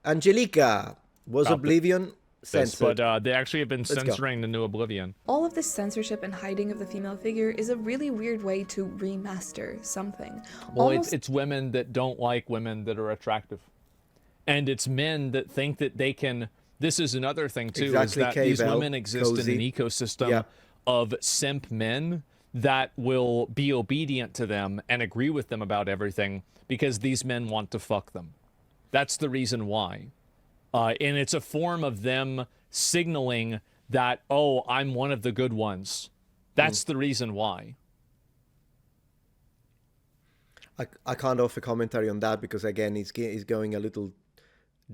Angelica, was about Oblivion this, but censored? they actually have been Let's go. censoring the new Oblivion. All of this censorship and hiding of the female figure is a really weird way to remaster something. Well, Almost it's women that don't like women that are attractive, and it's men that think that they can. This is another thing too, is Exactly, that these K-Bell. women exist in an Cozy. ecosystem Yeah. of simp men that will be obedient to them and agree with them about everything because these men want to fuck them. That's the reason why. And it's a form of them signaling that, oh, I'm one of the good ones. That's the reason why. I can't offer commentary on that because, again, he's going a little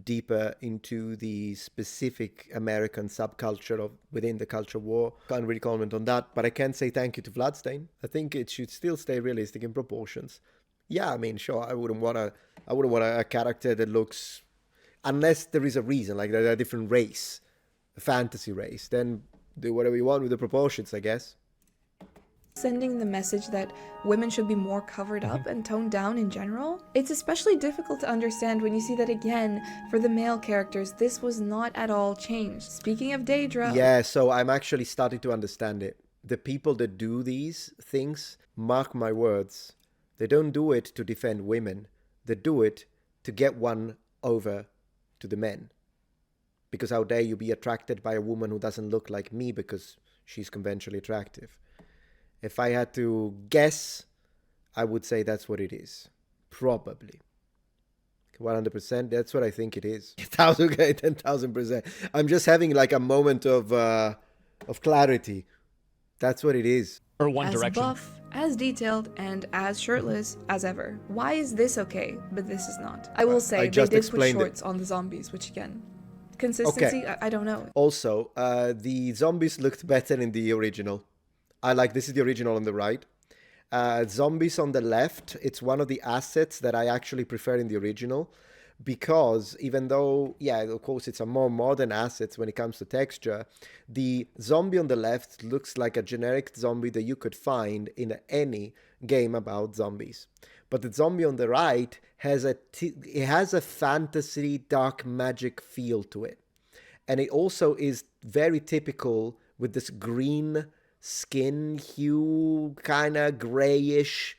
deeper into the specific American subculture of within the culture war. Can't really comment on that, but I can say thank you to Vladstein. I think it should still stay realistic in proportions. Yeah, I mean, sure, I wouldn't want a character that looks, unless there is a reason, like they're a different race, a fantasy race, then do whatever you want with the proportions, I guess. sending the message that women should be more covered up and toned down in general. It's especially difficult to understand when you see that again, for the male characters, this was not at all changed. Speaking of Daedra... Yeah, so I'm actually starting to understand it. The people that do these things, mark my words, they don't do it to defend women. They do it to get one over to the men. Because how dare you be attracted by a woman who doesn't look like me because she's conventionally attractive. If I had to guess, I would say that's what it is. Probably. 100%, that's what I think it is. 10,000%. I'm just having like a moment of clarity. That's what it is. Or One as Direction. buff, as detailed, and as shirtless as ever. Why is this okay, but this is not? I will say, they just did put explained it. shorts on the zombies, which again, consistency, Okay. I don't know. Also, the zombies looked better in the original. This is the original on the right. Zombies on the left, it's one of the assets that I actually prefer in the original because even though, yeah, of course, it's a more modern asset when it comes to texture, the zombie on the left looks like a generic zombie that you could find in any game about zombies. But the zombie on the right has it has a fantasy dark magic feel to it. And it also is very typical with this green skin hue, kind of grayish,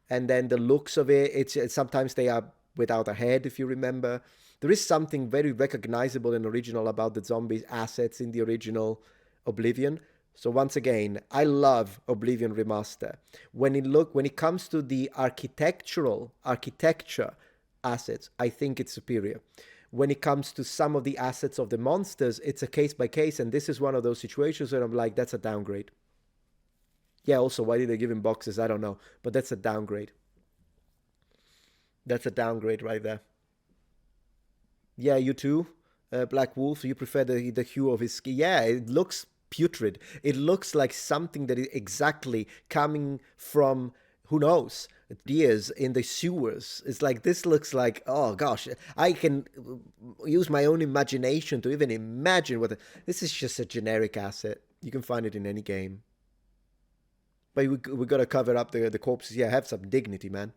and then the looks of it's sometimes they are without a head, if you remember. There is something very recognizable and original about the zombies assets in the original Oblivion. So once again, I love Oblivion Remaster. When it comes to the architecture assets, I think it's superior. When it comes to some of the assets of the monsters, it's a case by case, and this is one of those situations where I'm like, that's a downgrade. Yeah, also, why did they give him boxes? I don't know. But that's a downgrade. That's a downgrade right there. Yeah, you too, Black Wolf. You prefer the hue of his skin. Yeah, it looks putrid. It looks like something that is exactly coming from, who knows, years in the sewers. It's like, this looks like, oh gosh, I can use my own imagination to even imagine what... This is just a generic asset. You can find it in any game. But we got to cover up the corpses. Yeah, have some dignity, man.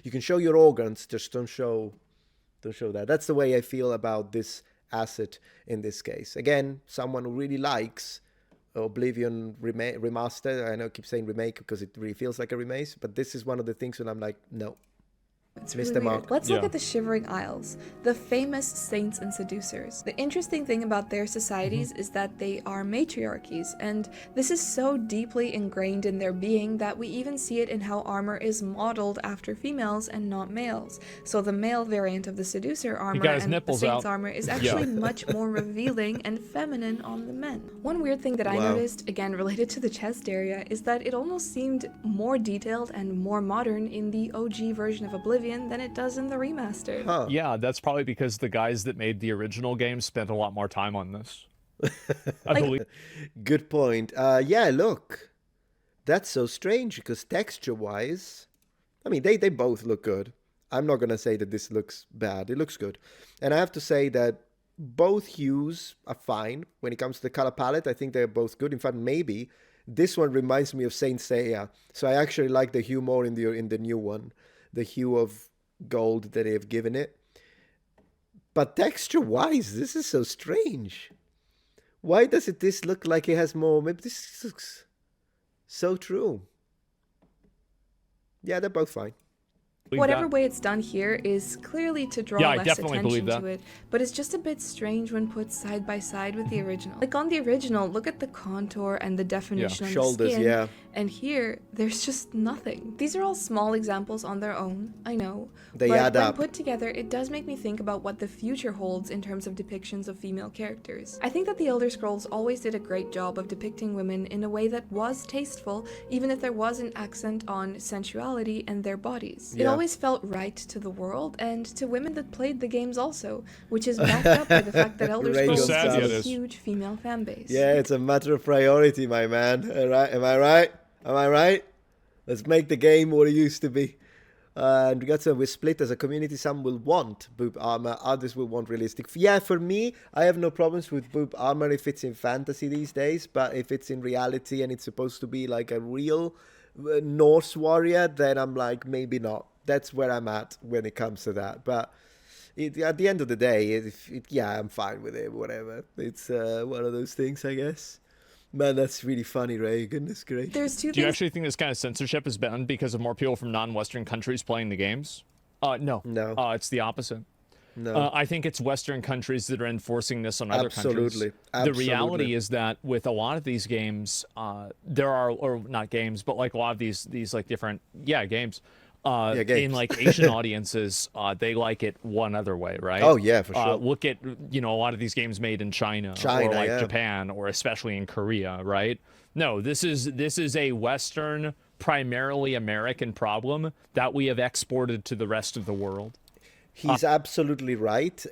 You can show your organs, just don't show that. That's the way I feel about this asset in this case. Again, someone who really likes Oblivion Remaster. I know I keep saying remake because it really feels like a remake, but this is one of the things when I'm like, no. It's Missed really the weird. mark. Let's look Yeah. at the Shivering Isles, the famous saints and seducers. The interesting thing about their societies is that they are matriarchies, and this is so deeply ingrained in their being that we even see it in how armor is modeled after females and not males. So the male variant of the seducer armor got his and the nipples saints out. armor is actually much more revealing and feminine on the men. One weird thing that I Wow. noticed, again related to the chest area, is that it almost seemed more detailed and more modern in the OG version of Oblivion than it does in the remaster. Huh. Yeah, that's probably because the guys that made the original game spent a lot more time on this. I believe. Good point. Yeah, look. That's so strange because texture-wise, I mean, they both look good. I'm not going to say that this looks bad. It looks good. And I have to say that both hues are fine. When it comes to the color palette, I think they're both good. In fact, maybe this one reminds me of Saint Seiya. So I actually like the hue more in the new one. The hue of gold that they have given it. But texture-wise, this is so strange. Why does this look like it has more? Maybe this looks so true. Yeah, they're both fine. Whatever way it's done here is clearly to draw Yeah, I less definitely attention believe to that. it, but it's just a bit strange when put side by side with the original. Like on the original, look at the contour and the definition on Shoulders, the skin, yeah. and here, there's just nothing. These are all small examples on their own, I know, They but add when up. put together, it does make me think about what the future holds in terms of depictions of female characters. I think that the Elder Scrolls always did a great job of depicting women in a way that was tasteful, even if there was an accent on sensuality and their bodies. It Yeah. always felt right to the world and to women that played the games also, which is backed up by the fact that Elder Ray Scrolls Gonzalez. has a Yes. huge female fan base. Yeah, it's a matter of priority, my man. All right, am I right? Am I right? Let's make the game what it used to be. And we're split as a community. Some will want boob armor, others will want realistic. Yeah, for me, I have no problems with boob armor if it's in fantasy these days, but if it's in reality and it's supposed to be like a real Norse warrior, then I'm like, maybe not. That's where I'm at when it comes to that. But at the end of the day, yeah, I'm fine with it, whatever. It's one of those things, I guess. Man, that's really funny, Ray. Goodness gracious. There's two Do you things. actually think this kind of censorship is banned because of more people from non-Western countries playing the games? No. No. It's the opposite. No. I think it's Western countries that are enforcing this on other Absolutely. countries. The reality Absolutely. is that with a lot of these games, there are, or not games, but like a lot of these like different, games. Games. In like Asian audiences, they like it one other way, right? Oh, yeah, for sure. Look at, a lot of these games made in China or like yeah. Japan, or especially in Korea, right? No, this is a Western, primarily American problem that we have exported to the rest of the world. He's absolutely right.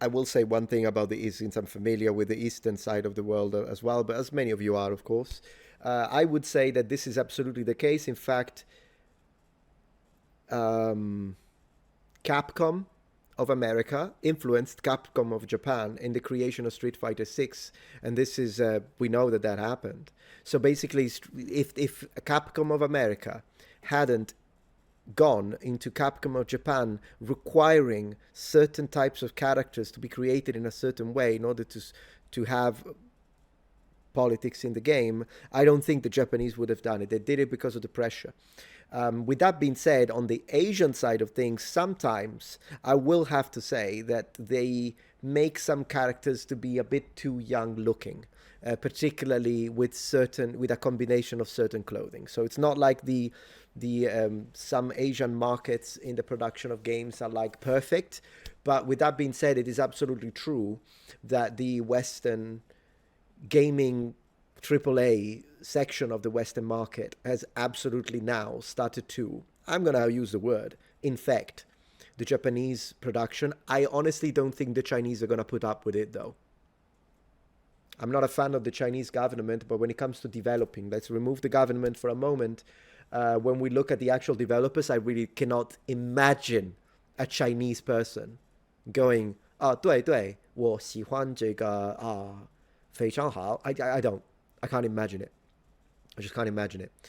I will say one thing about the East, since I'm familiar with the eastern side of the world as well, but as many of you are, of course. I would say that this is absolutely the case. In fact, Capcom of America influenced Capcom of Japan in the creation of Street Fighter 6, and this is we know that happened. So basically, if Capcom of America hadn't gone into Capcom of Japan requiring certain types of characters to be created in a certain way in order to have politics in the game, I don't think the Japanese would have done it. They did it because of the pressure. With that being said, on the Asian side of things, sometimes I will have to say that they make some characters to be a bit too young looking, particularly with a combination of certain clothing. So it's not like the some Asian markets in the production of games are like perfect. But with that being said, it is absolutely true that the Western gaming AAA section of the Western market has absolutely now started to, I'm going to use the word, infect the Japanese production. I honestly don't think the Chinese are going to put up with it, though. I'm not a fan of the Chinese government, but when it comes to developing, let's remove the government for a moment. When we look at the actual developers, I really cannot imagine a Chinese person going, 对对，我喜欢这个非常好. I don't. I can't imagine it. I just can't imagine it.